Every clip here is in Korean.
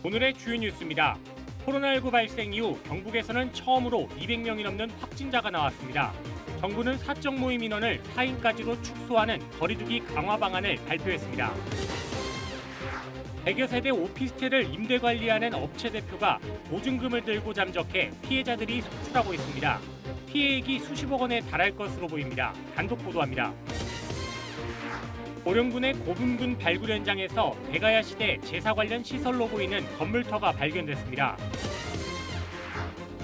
오늘의 주요 뉴스입니다. 코로나19 발생 이후 경북에서는 처음으로 200명이 넘는 확진자가 나왔습니다. 정부는 사적 모임 인원을 4인까지로 축소하는 거리두기 강화 방안을 발표했습니다. 100여 세대 오피스텔을 임대 관리하는 업체 대표가 보증금을 들고 잠적해 피해자들이 속출하고 있습니다. 피해액이 수십억 원에 달할 것으로 보입니다. 단독 보도합니다. 보령군의 고분군 발굴 현장에서 대가야 시대 제사 관련 시설로 보이는 건물터가 발견됐습니다.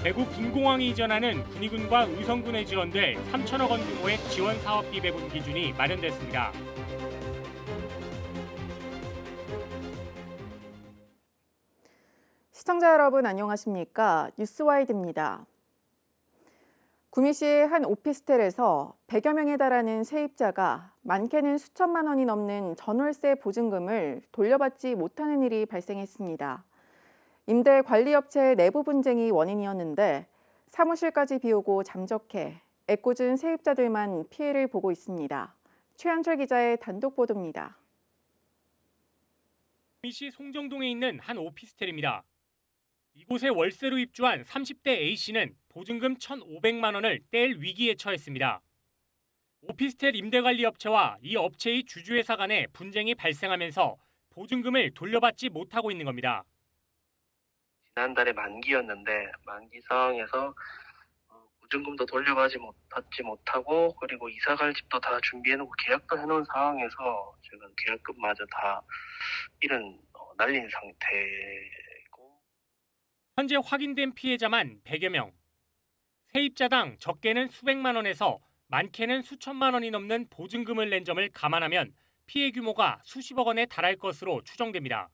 대구 군공항이 이전하는 군의군과 의성군에 지원될 3천억 원 규모의 지원 사업비 배분 기준이 마련됐습니다. 시청자 여러분 안녕하십니까? 뉴스와이드입니다. 구미시의 한 오피스텔에서 100여 명에 달하는 세입자가 많게는 수천만 원이 넘는 전월세 보증금을 돌려받지 못하는 일이 발생했습니다. 임대 관리업체의 내부 분쟁이 원인이었는데 사무실까지 비우고 잠적해 애꿎은 세입자들만 피해를 보고 있습니다. 최한철 기자의 단독 보도입니다. 구미시 송정동에 있는 한 오피스텔입니다. 이곳에 월세로 입주한 30대 A씨는 보증금 1,500만 원을 뗄 위기에 처했습니다. 오피스텔 임대관리업체와 이 업체의 주주회사 간에 분쟁이 발생하면서 보증금을 돌려받지 못하고 있는 겁니다. 지난달에 만기였는데 만기 상황에서 보증금도 돌려받지 못하고 그리고 이사갈 집도 다 준비해놓고 계약도 해놓은 상황에서 지금 계약금마저 다 날린 상태고 현재 확인된 피해자만 100여 명. 세입자당 적게는 수백만 원에서 많게는 수천만 원이 넘는 보증금을 낸 점을 감안하면 피해 규모가 수십억 원에 달할 것으로 추정됩니다.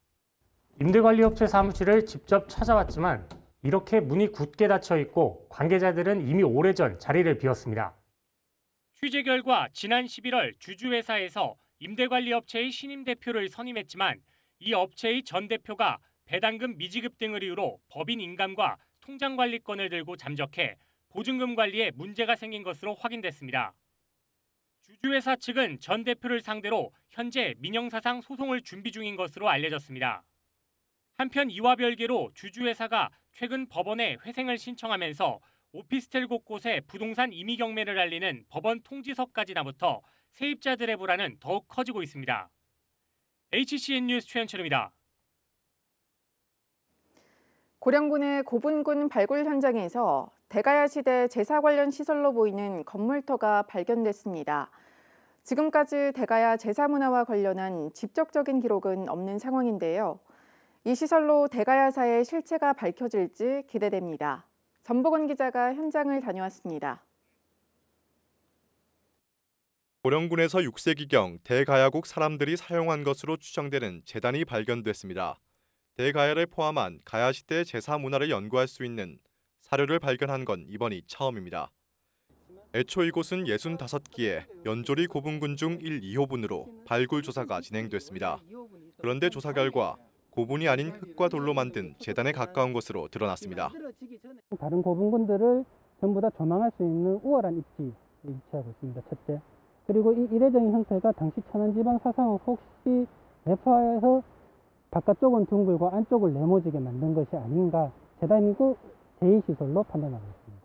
임대관리업체 사무실을 직접 찾아왔지만 이렇게 문이 굳게 닫혀 있고 관계자들은 이미 오래전 자리를 비웠습니다. 취재 결과 지난 11월 주주회사에서 임대관리업체의 신임 대표를 선임했지만 이 업체의 전 대표가 배당금 미지급 등을 이유로 법인 인감과 통장 관리권을 들고 잠적해 보증금 관리에 문제가 생긴 것으로 확인됐습니다. 주주회사 측은 전 대표를 상대로 현재 민형사상 소송을 준비 중인 것으로 알려졌습니다. 한편 이와 별개로 주주회사가 최근 법원에 회생을 신청하면서 오피스텔 곳곳에 부동산 임의 경매를 알리는 법원 통지서까지 나부터 세입자들의 불안은 더욱 커지고 있습니다. HCN 뉴스 최현철입니다. 고령군의 고분군 발굴 현장에서 대가야 시대 제사 관련 시설로 보이는 건물터가 발견됐습니다. 지금까지 대가야 제사 문화와 관련한 직접적인 기록은 없는 상황인데요. 이 시설로 대가야사의 실체가 밝혀질지 기대됩니다. 전복원 기자가 현장을 다녀왔습니다. 보령군에서 6세기경 대가야국 사람들이 사용한 것으로 추정되는 제단이 발견됐습니다. 대가야를 포함한 가야시대 제사 문화를 연구할 수 있는 사료를 발견한 건 이번이 처음입니다. 애초 이곳은 65기의 연조리 고분군 중 1, 2호분으로 발굴 조사가 진행됐습니다. 그런데 조사 결과 고분이 아닌 흙과 돌로 만든 제단에 가까운 것으로 드러났습니다. 다른 고분군들을 전부 다 조망할 수 있는 우월한 입지에 위치하고 있습니다. 첫째. 그리고 이 이례적인 형태가 당시 천안지방 사상을 혹시 매파에서 바깥쪽은 둥글고 안쪽을 네모지게 만든 것이 아닌가 재단이고 제2시설로 판단하고 있습니다.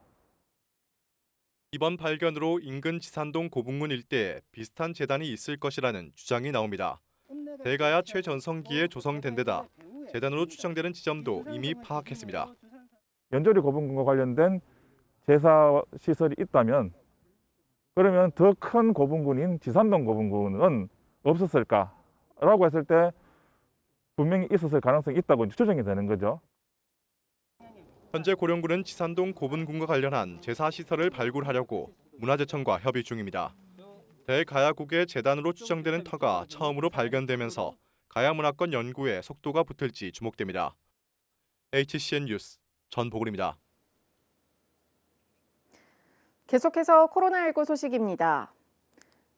이번 발견으로 인근 지산동 고분군 일대에 비슷한 제단이 있을 것이라는 주장이 나옵니다. 대가야 최전성기에 조성된 데다 제단으로 추정되는 지점도 이미 파악했습니다. 연조리 고분군과 관련된 제사 시설이 있다면 그러면 더 큰 고분군인 지산동 고분군은 없었을까라고 했을 때 분명히 있었을 가능성이 있다고 추정이 되는 거죠. 현재 고령군은 지산동 고분군과 관련한 제사 시설을 발굴하려고 문화재청과 협의 중입니다. 대가야국의 제단으로 추정되는 터가 처음으로 발견되면서 가야문화권 연구에 속도가 붙을지 주목됩니다. HCN 뉴스 전복울입니다. 계속해서 코로나19 소식입니다.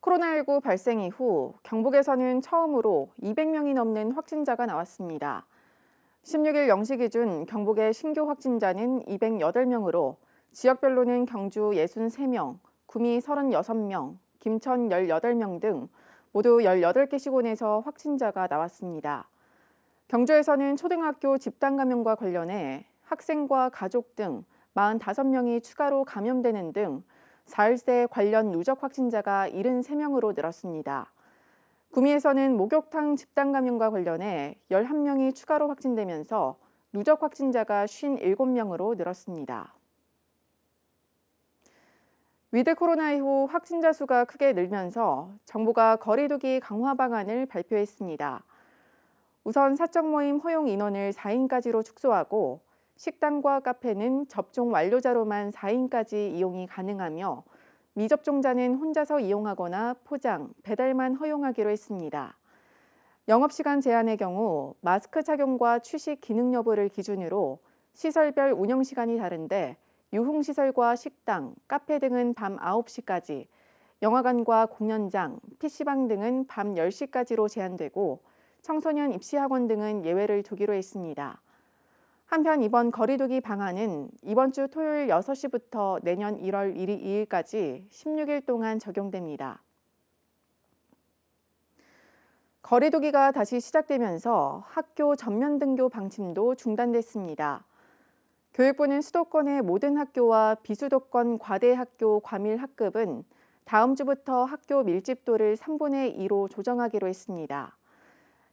코로나19 발생 이후 경북에서는 처음으로 200명이 넘는 확진자가 나왔습니다. 16일 0시 기준 경북의 신규 확진자는 208명으로 지역별로는 경주 63명, 구미 36명, 김천 18명 등 모두 18개 시군에서 확진자가 나왔습니다. 경주에서는 초등학교 집단 감염과 관련해 학생과 가족 등 45명이 추가로 감염되는 등 사흘새 관련 누적 확진자가 73명으로 늘었습니다. 구미에서는 목욕탕 집단 감염과 관련해 11명이 추가로 확진되면서 누적 확진자가 57명으로 늘었습니다. 위드 코로나 이후 확진자 수가 크게 늘면서 정부가 거리두기 강화 방안을 발표했습니다. 우선 사적 모임 허용 인원을 4인까지로 축소하고 식당과 카페는 접종 완료자로만 4인까지 이용이 가능하며 미접종자는 혼자서 이용하거나 포장, 배달만 허용하기로 했습니다. 영업시간 제한의 경우 마스크 착용과 취식 기능 여부를 기준으로 시설별 운영시간이 다른데 유흥시설과 식당, 카페 등은 밤 9시까지, 영화관과 공연장, PC방 등은 밤 10시까지로 제한되고 청소년 입시학원 등은 예외를 두기로 했습니다. 한편 이번 거리두기 방안은 이번 주 토요일 6시부터 내년 1월 2일까지 16일 동안 적용됩니다. 거리두기가 다시 시작되면서 학교 전면 등교 방침도 중단됐습니다. 교육부는 수도권의 모든 학교와 비수도권 과대 학교 과밀 학급은 다음 주부터 학교 밀집도를 3분의 2로 조정하기로 했습니다.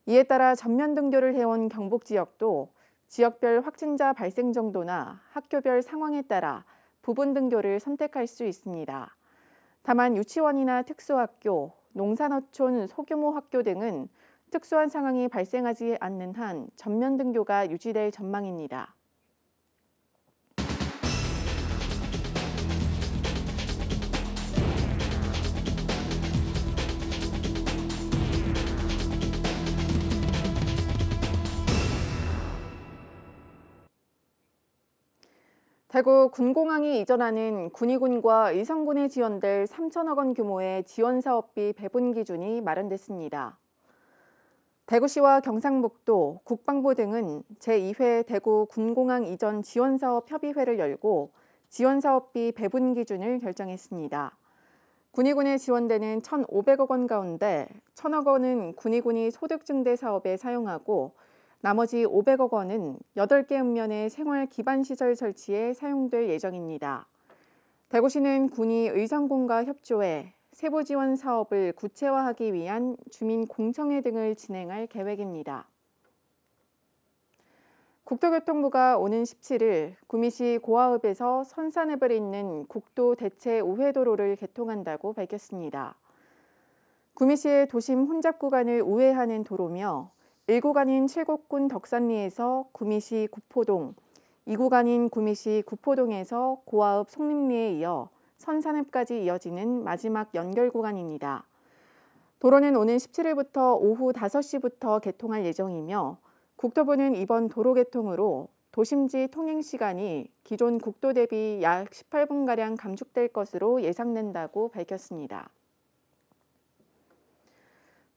이에 따라 전면 등교를 해온 경북 지역도 지역별 확진자 발생 정도나 학교별 상황에 따라 부분 등교를 선택할 수 있습니다. 다만 유치원이나 특수학교, 농산어촌 소규모 학교 등은 특수한 상황이 발생하지 않는 한 전면 등교가 유지될 전망입니다. 대구 군공항이 이전하는 군의군과 의성군에 지원될 3천억 원 규모의 지원사업비 배분 기준이 마련됐습니다. 대구시와 경상북도, 국방부 등은 제2회 대구 군공항 이전 지원사업 협의회를 열고 지원사업비 배분 기준을 결정했습니다. 군의군에 지원되는 1,500억 원 가운데 1,000억 원은 군의군이 소득증대 사업에 사용하고 나머지 500억 원은 8개 읍면의 생활 기반 시설 설치에 사용될 예정입니다. 대구시는 군이 의성군과 협조해 세부 지원 사업을 구체화하기 위한 주민 공청회 등을 진행할 계획입니다. 국토교통부가 오는 17일 구미시 고아읍에서 선산읍을 잇는 국도 대체 우회도로를 개통한다고 밝혔습니다. 구미시의 도심 혼잡 구간을 우회하는 도로며 1구간인 칠곡군 덕산리에서 구미시 구포동, 2구간인 구미시 구포동에서 고아읍 송림리에 이어 선산읍까지 이어지는 마지막 연결 구간입니다. 도로는 오는 17일부터 오후 5시부터 개통할 예정이며 국토부는 이번 도로 개통으로 도심지 통행 시간이 기존 국도 대비 약 18분가량 감축될 것으로 예상된다고 밝혔습니다.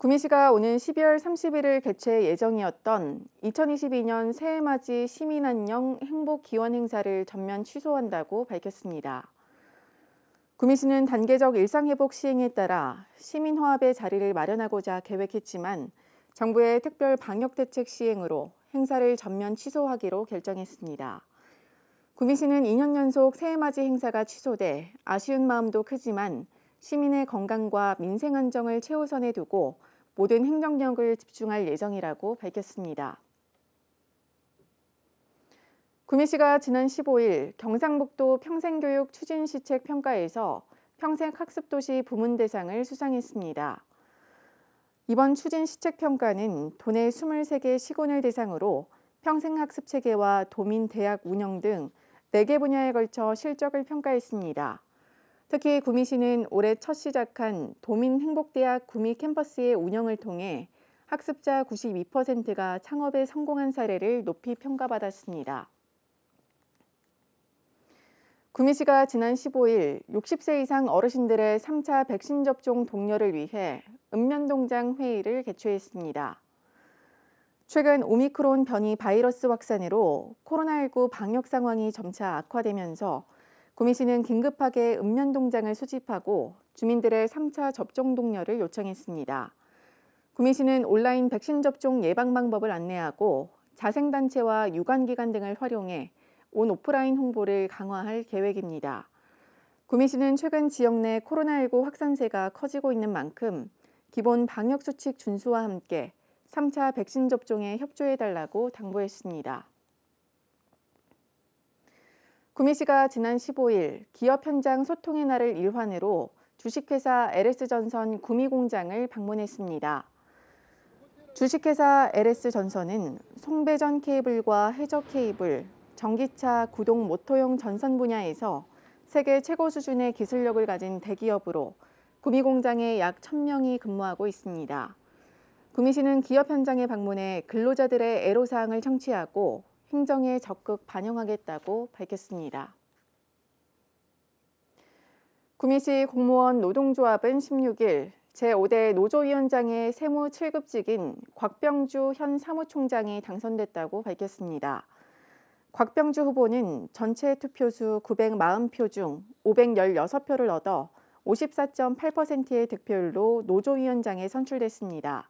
구미시가 오는 12월 31일 개최 예정이었던 2022년 새해맞이 시민안녕 행복기원 행사를 전면 취소한다고 밝혔습니다. 구미시는 단계적 일상회복 시행에 따라 시민화합의 자리를 마련하고자 계획했지만 정부의 특별 방역대책 시행으로 행사를 전면 취소하기로 결정했습니다. 구미시는 2년 연속 새해맞이 행사가 취소돼 아쉬운 마음도 크지만 시민의 건강과 민생 안정을 최우선에 두고 모든 행정력을 집중할 예정이라고 밝혔습니다. 구미시가 지난 15일 경상북도 평생교육 추진시책 평가에서 평생학습도시 부문 대상을 수상했습니다. 이번 추진시책 평가는 도내 23개 시군을 대상으로 평생학습 체계와 도민 대학 운영 등 4개 분야에 걸쳐 실적을 평가했습니다. 특히 구미시는 올해 첫 시작한 도민행복대학 구미 캠퍼스의 운영을 통해 학습자 92%가 창업에 성공한 사례를 높이 평가받았습니다. 구미시가 지난 15일 60세 이상 어르신들의 3차 백신 접종 독려를 위해 읍면동장 회의를 개최했습니다. 최근 오미크론 변이 바이러스 확산으로 코로나19 방역 상황이 점차 악화되면서 구미시는 긴급하게 읍면동장을 수집하고 주민들의 3차 접종 독려를 요청했습니다. 구미시는 온라인 백신 접종 예방 방법을 안내하고 자생단체와 유관기관 등을 활용해 온 오프라인 홍보를 강화할 계획입니다. 구미시는 최근 지역 내 코로나19 확산세가 커지고 있는 만큼 기본 방역수칙 준수와 함께 3차 백신 접종에 협조해달라고 당부했습니다. 구미시가 지난 15일 기업 현장 소통의 날을 일환으로 주식회사 LS전선 구미공장을 방문했습니다. 주식회사 LS전선은 송배전 케이블과 해저 케이블, 전기차 구동 모터용 전선 분야에서 세계 최고 수준의 기술력을 가진 대기업으로 구미 공장에 약 1,000명이 근무하고 있습니다. 구미시는 기업 현장에 방문해 근로자들의 애로사항을 청취하고 행정에 적극 반영하겠다고 밝혔습니다. 구미시 공무원 노동조합은 16일 제5대 노조위원장의 세무 7급직인 곽병주 현 사무총장이 당선됐다고 밝혔습니다. 곽병주 후보는 전체 투표수 940표 중 516표를 얻어 54.8%의 득표율로 노조위원장에 선출됐습니다.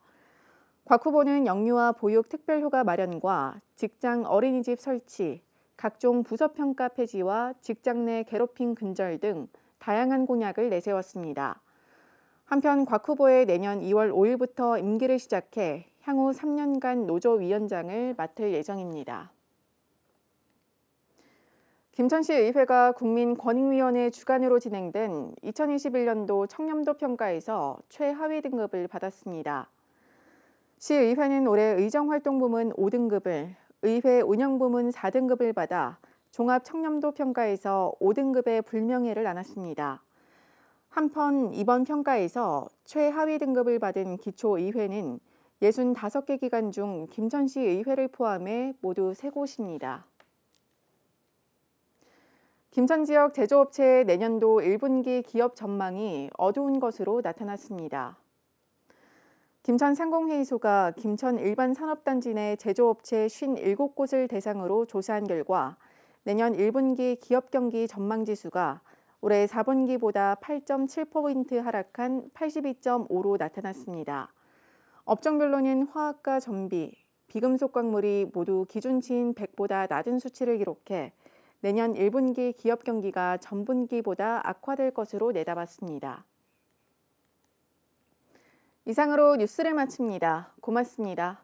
곽 후보는 영유아 보육 특별휴가 마련과 직장 어린이집 설치, 각종 부서평가 폐지와 직장 내 괴롭힘 근절 등 다양한 공약을 내세웠습니다. 한편 곽 후보의 내년 2월 5일부터 임기를 시작해 향후 3년간 노조위원장을 맡을 예정입니다. 김천시 의회가 국민권익위원회 주관으로 진행된 2021년도 청렴도 평가에서 최하위 등급을 받았습니다. 시의회는 올해 의정활동부문 5등급을, 의회 운영부문 4등급을 받아 종합청렴도 평가에서 5등급의 불명예를 안았습니다. 한편 이번 평가에서 최하위 등급을 받은 기초의회는 65개 기관 중 김천시 의회를 포함해 모두 3곳입니다. 김천 지역 제조업체의 내년도 1분기 기업 전망이 어두운 것으로 나타났습니다. 김천 상공회의소가 김천 일반 산업단지 내 제조업체 57곳을 대상으로 조사한 결과 내년 1분기 기업 경기 전망지수가 올해 4분기보다 8.7포인트 하락한 82.5로 나타났습니다. 업종별로는 화학과 전비, 비금속 광물이 모두 기준치인 100보다 낮은 수치를 기록해 내년 1분기 기업 경기가 전분기보다 악화될 것으로 내다봤습니다. 이상으로 뉴스를 마칩니다. 고맙습니다.